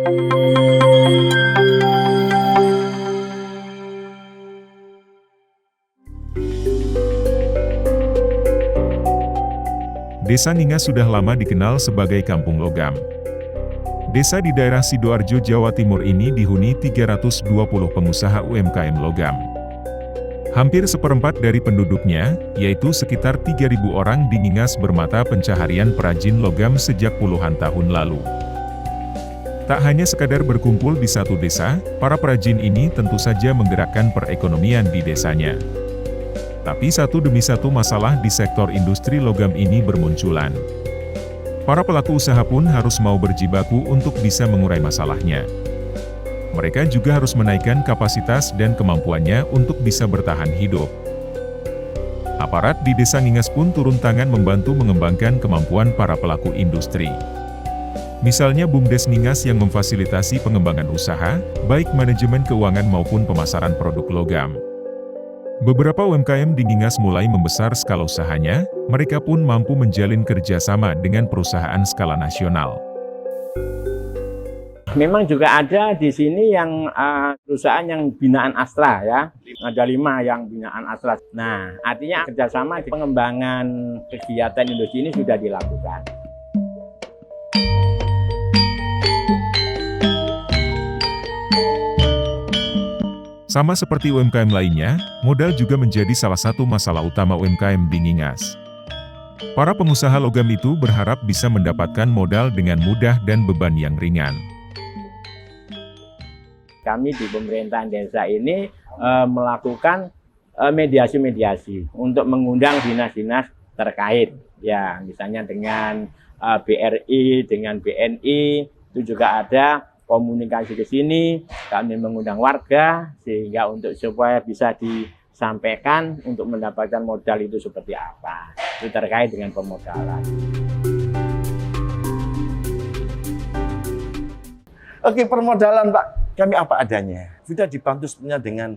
Desa Ningas sudah lama dikenal sebagai kampung logam. Desa di daerah Sidoarjo, Jawa Timur ini dihuni 320 pengusaha UMKM logam. Hampir seperempat dari penduduknya, yaitu sekitar 3.000 orang di Ningas bermata pencaharian perajin logam sejak puluhan tahun lalu. Tak hanya sekadar berkumpul di satu desa, para perajin ini tentu saja menggerakkan perekonomian di desanya. Tapi satu demi satu masalah di sektor industri logam ini bermunculan. Para pelaku usaha pun harus mau berjibaku untuk bisa mengurai masalahnya. Mereka juga harus menaikkan kapasitas dan kemampuannya untuk bisa bertahan hidup. Aparat di Desa Ningas pun turun tangan membantu mengembangkan kemampuan para pelaku industri. Misalnya BUMDes Ningas yang memfasilitasi pengembangan usaha, baik manajemen keuangan maupun pemasaran produk logam. Beberapa UMKM di Ningas mulai membesar skala usahanya, mereka pun mampu menjalin kerjasama dengan perusahaan skala nasional. Memang juga ada di sini yang perusahaan yang binaan Astra ya, ada 5 yang binaan Astra. Nah, artinya kerjasama di pengembangan kegiatan industri ini sudah dilakukan. Sama seperti UMKM lainnya, modal juga menjadi salah satu masalah utama UMKM di Ningas. Para pengusaha logam itu berharap bisa mendapatkan modal dengan mudah dan beban yang ringan. Kami di pemerintahan desa ini melakukan mediasi-mediasi untuk mengundang dinas-dinas terkait. Ya, misalnya dengan BRI, dengan BNI, itu juga ada komunikasi ke sini, kami mengundang warga sehingga supaya bisa disampaikan untuk mendapatkan modal itu seperti apa. Itu terkait dengan pemodalan. Oke, permodalan Pak, kami apa adanya. Sudah dibantu sebenarnya dengan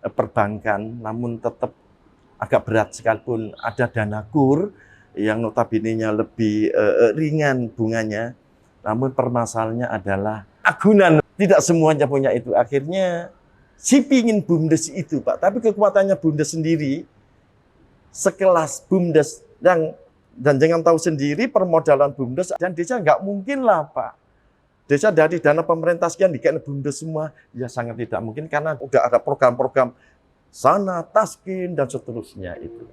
perbankan, namun tetap agak berat sekalipun ada dana KUR yang notabene-nya lebih ringan bunganya. Namun permasalahannya adalah agunan, tidak semuanya punya itu. Akhirnya si pingin BUMDes itu Pak, tapi kekuatannya BUMDes sendiri sekelas BUMDes dan jangan tahu sendiri permodalan BUMDes dan desa nggak mungkin lah Pak. Desa dari dana pemerintah sekian dikasih BUMDes semua, ya sangat tidak mungkin karena udah ada program-program sana, taskin dan seterusnya itu.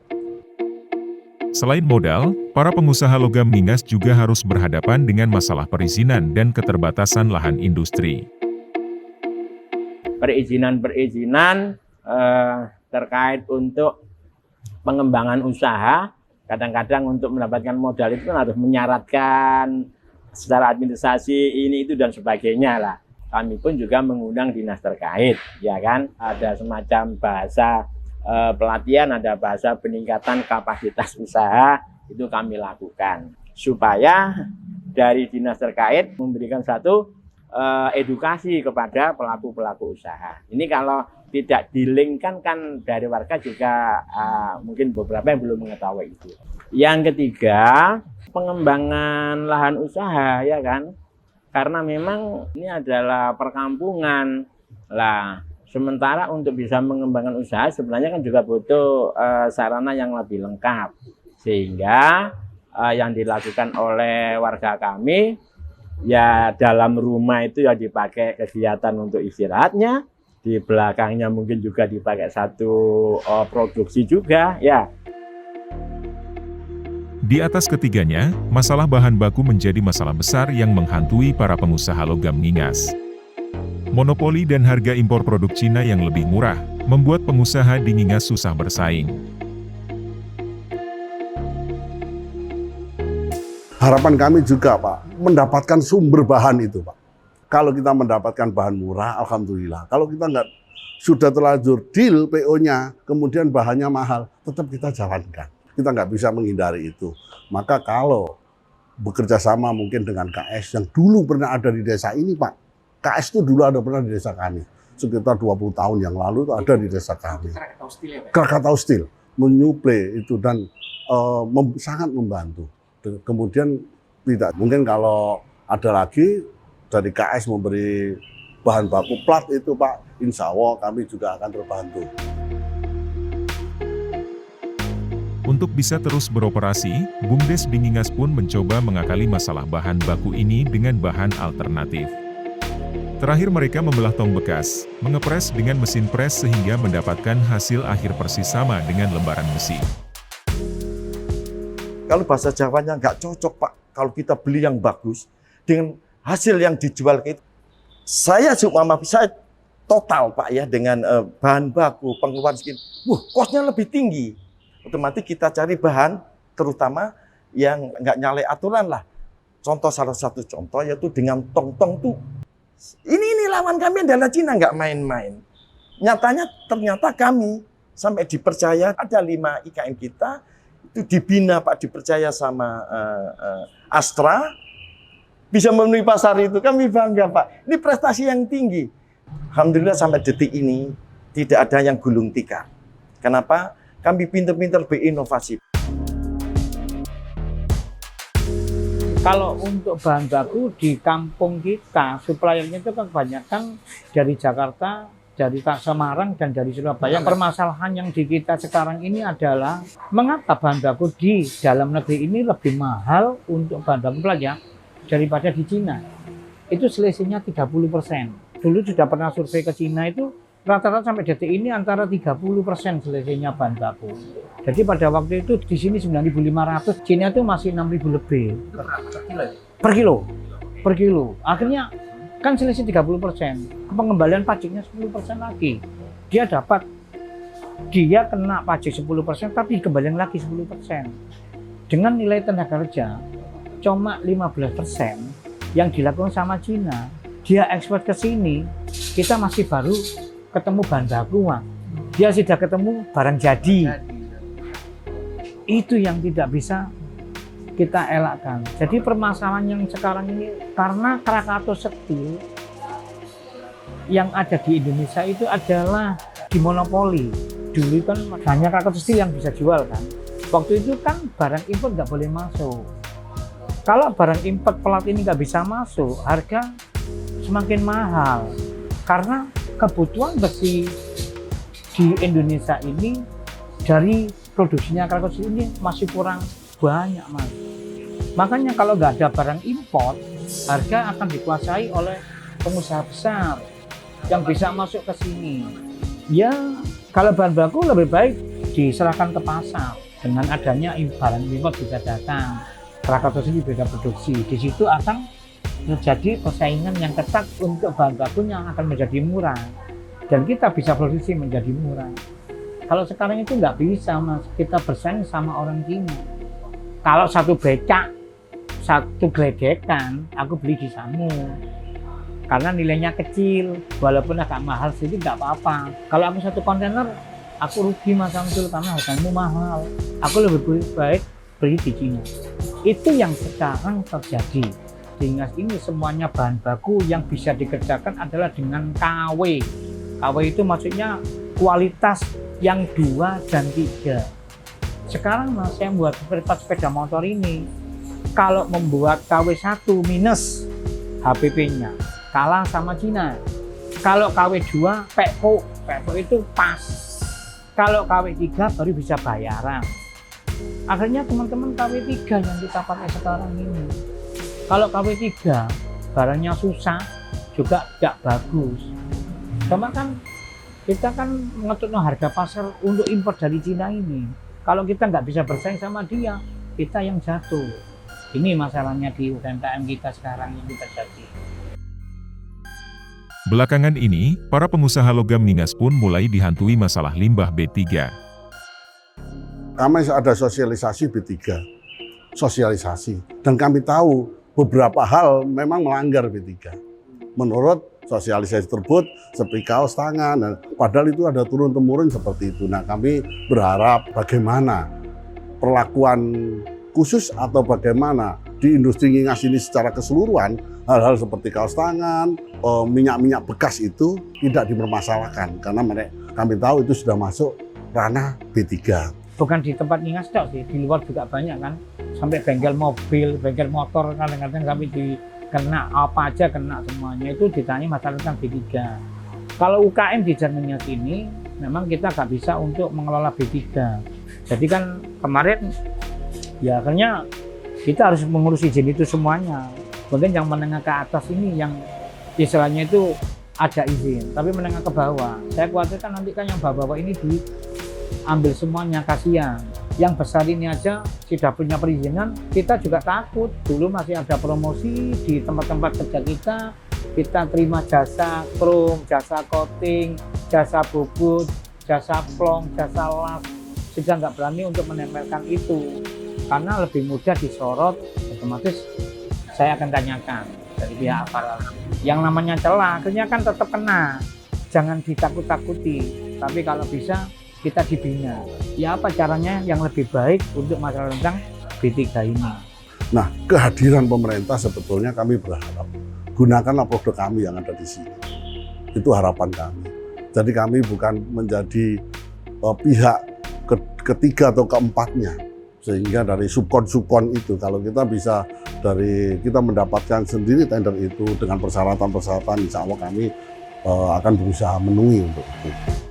Selain modal, para pengusaha logam Ningas juga harus berhadapan dengan masalah perizinan dan keterbatasan lahan industri. Perizinan terkait untuk pengembangan usaha, kadang-kadang untuk mendapatkan modal itu kan harus menyaratkan secara administrasi ini itu dan sebagainya lah. Kami pun juga mengundang dinas terkait, ya kan? Ada semacam bahasa pelatihan, ada bahasa peningkatan kapasitas usaha, itu kami lakukan supaya dari dinas terkait memberikan satu edukasi kepada pelaku-pelaku usaha. Ini kalau tidak dilingkan kan dari warga juga mungkin beberapa yang belum mengetahui itu. Yang ketiga, pengembangan lahan usaha, ya kan, karena memang ini adalah perkampungan lah. Sementara untuk bisa mengembangkan usaha sebenarnya kan juga butuh sarana yang lebih lengkap. Sehingga yang dilakukan oleh warga kami, ya dalam rumah itu ya dipakai kegiatan untuk istirahatnya. Di belakangnya mungkin juga dipakai satu produksi juga, ya. Di atas ketiganya, masalah bahan baku menjadi masalah besar yang menghantui para pengusaha logam Ningas. Monopoli dan harga impor produk Cina yang lebih murah, membuat pengusaha di Ningas susah bersaing. Harapan kami juga Pak, mendapatkan sumber bahan itu Pak. Kalau kita mendapatkan bahan murah, alhamdulillah. Kalau kita nggak sudah terlanjur deal PO-nya, kemudian bahannya mahal, tetap kita jalankan. Kita nggak bisa menghindari itu. Maka kalau bekerja sama mungkin dengan KS yang dulu pernah ada di desa ini Pak, KS itu dulu ada pernah di desa kami. Sekitar 20 tahun yang lalu itu ada di desa kami. Krakatau Steel menyuplai itu dan sangat membantu. Kemudian tidak mungkin kalau ada lagi dari KS memberi bahan baku plat itu Pak, insya Allah kami juga akan terbantu. Untuk bisa terus beroperasi, BUMDes di Ngingas pun mencoba mengakali masalah bahan baku ini dengan bahan alternatif. Terakhir mereka membelah tong bekas, mengepres dengan mesin pres sehingga mendapatkan hasil akhir persis sama dengan lembaran besi. Kalau bahasa Jawanya nggak cocok Pak, kalau kita beli yang bagus, dengan hasil yang dijual kita, saya total Pak ya, dengan bahan baku, pengeluaran sekian, kosnya lebih tinggi. Otomatis kita cari bahan, terutama yang nggak nyalai aturan lah. Salah satu contoh yaitu dengan tong-tong tuh, ini lawan kami adalah Cina, nggak main-main. Ternyata kami sampai dipercaya, ada 5 IKM kita, itu dibina Pak, dipercaya sama Astra, bisa memenuhi pasar itu, kami bangga Pak. Ini prestasi yang tinggi. Alhamdulillah sampai detik ini tidak ada yang gulung tikar. Kenapa? Kami pintar-pintar berinovasi. Kalau untuk bahan baku di kampung kita, suppliernya itu kan kebanyakan dari Jakarta, dari Semarang, dan dari Surabaya. Permasalahan yang di kita sekarang ini adalah mengapa bahan baku di dalam negeri ini lebih mahal untuk bahan baku pelajar daripada di Cina. Itu selisihnya 30%. Dulu sudah pernah survei ke Cina itu rata-rata sampai detik ini antara 30% selisihnya bahan baku. Jadi pada waktu itu di sini 9.500, Cina itu masih 6.000 lebih. Per kilo. Akhirnya kan selisih 30%. Pengembalian pajaknya 10% lagi. Dia kena pajak 10% tapi dikembalikan lagi 10%. Dengan nilai tenaga kerja cuma 15% yang dilakukan sama Cina. Dia ekspor ke sini, kita masih baru ketemu bahan baku, dia sudah ketemu barang jadi. Itu yang tidak bisa kita elakkan. Jadi permasalahan yang sekarang ini karena Krakatau Steel yang ada di Indonesia itu adalah dimonopoli. Dulu kan hanya Krakatau Steel yang bisa jual kan. Waktu itu kan barang impor nggak boleh masuk. Kalau barang impor pelat ini nggak bisa masuk, harga semakin mahal. Karena kebutuhan besi di Indonesia ini dari produksinya Krakatau Steel ini masih kurang banyak Mas. Makanya kalau nggak ada barang impor, harga akan dikuasai oleh pengusaha besar yang bisa masuk ke sini. Ya kalau bahan baku lebih baik diserahkan ke pasar. Dengan adanya barang impor bisa datang, Krakatau Steel beda produksi. Di situ akan menjadi persaingan yang ketat untuk bahan bakunya akan menjadi murah dan kita bisa produksi menjadi murah. Kalau sekarang itu nggak bisa Mas, kita bersaing sama orang Cina. Kalau satu becak, satu geledekan, aku beli di Sangu karena nilainya kecil, walaupun agak mahal sedikit nggak apa-apa. Kalau aku satu kontainer, aku rugi Mas Samsul karena harganya mahal. Aku lebih baik beli di Cina. Itu yang sekarang terjadi. Sehingga ini semuanya bahan baku yang bisa dikerjakan adalah dengan KW. KW itu maksudnya kualitas yang 2 dan 3. Sekarang Mas, saya membuat sepeda motor ini, kalau membuat KW 1 minus HPP-nya, kalah sama Cina. Kalau KW 2, PEPO itu pas. Kalau KW 3 baru bisa bayaran. Akhirnya teman-teman KW 3 yang kita pakai sekarang ini. Kalau KW 3 barangnya susah, juga tidak bagus. Sama kan kita kan mengatur harga pasar untuk impor dari Cina ini. Kalau kita nggak bisa bersaing sama dia, kita yang jatuh. Ini masalahnya di UMKM kita sekarang yang terjadi. Belakangan ini, para pengusaha logam Ngingas pun mulai dihantui masalah limbah B3. Kami ada sosialisasi B3, dan kami tahu beberapa hal memang melanggar B3. Menurut sosialisasi tersebut, seperti kaos tangan, dan padahal itu ada turun-temurun seperti itu. Nah, kami berharap bagaimana perlakuan khusus atau bagaimana di industri Ngingas ini secara keseluruhan, hal-hal seperti kaos tangan, minyak-minyak bekas itu tidak dipermasalahkan. Karena kami tahu itu sudah masuk ranah B3. Bukan di tempat Ngingas sih, di luar juga banyak kan. Sampai bengkel mobil, bengkel motor kadang-kadang kami kena apa aja, kena semuanya. Itu ditanya masalah tentang B3. Kalau UKM di Jerman sini memang kita nggak bisa untuk mengelola B3. Jadi kan kemarin ya akhirnya kita harus mengurus izin itu semuanya. Mungkin yang menengah ke atas ini yang istilahnya itu ada izin, tapi menengah ke bawah. Saya khawatirkan nanti kan yang bawah-bawah ini diambil semuanya, kasihan. Yang besar ini aja sudah punya perizinan, kita juga takut. Dulu masih ada promosi di tempat-tempat kerja kita terima jasa krom, jasa coating, jasa bubut, jasa plong, jasa las. Sudah nggak berani untuk menempelkan itu, karena lebih mudah disorot, otomatis saya akan tanyakan dari pihak aparat. Yang namanya celah, akhirnya kan tetap kena. Jangan ditakut-takuti, tapi kalau bisa kita dibina. Ya apa caranya yang lebih baik untuk masalah tentang B3 ini. Nah, kehadiran pemerintah sebetulnya kami berharap gunakanlah produk kami yang ada di sini. Itu harapan kami. Jadi kami bukan menjadi pihak ketiga atau keempatnya. Sehingga dari subkon itu, kalau kita bisa kita mendapatkan sendiri tender itu dengan persyaratan-persyaratan, insya Allah kami akan berusaha memenuhi untuk itu.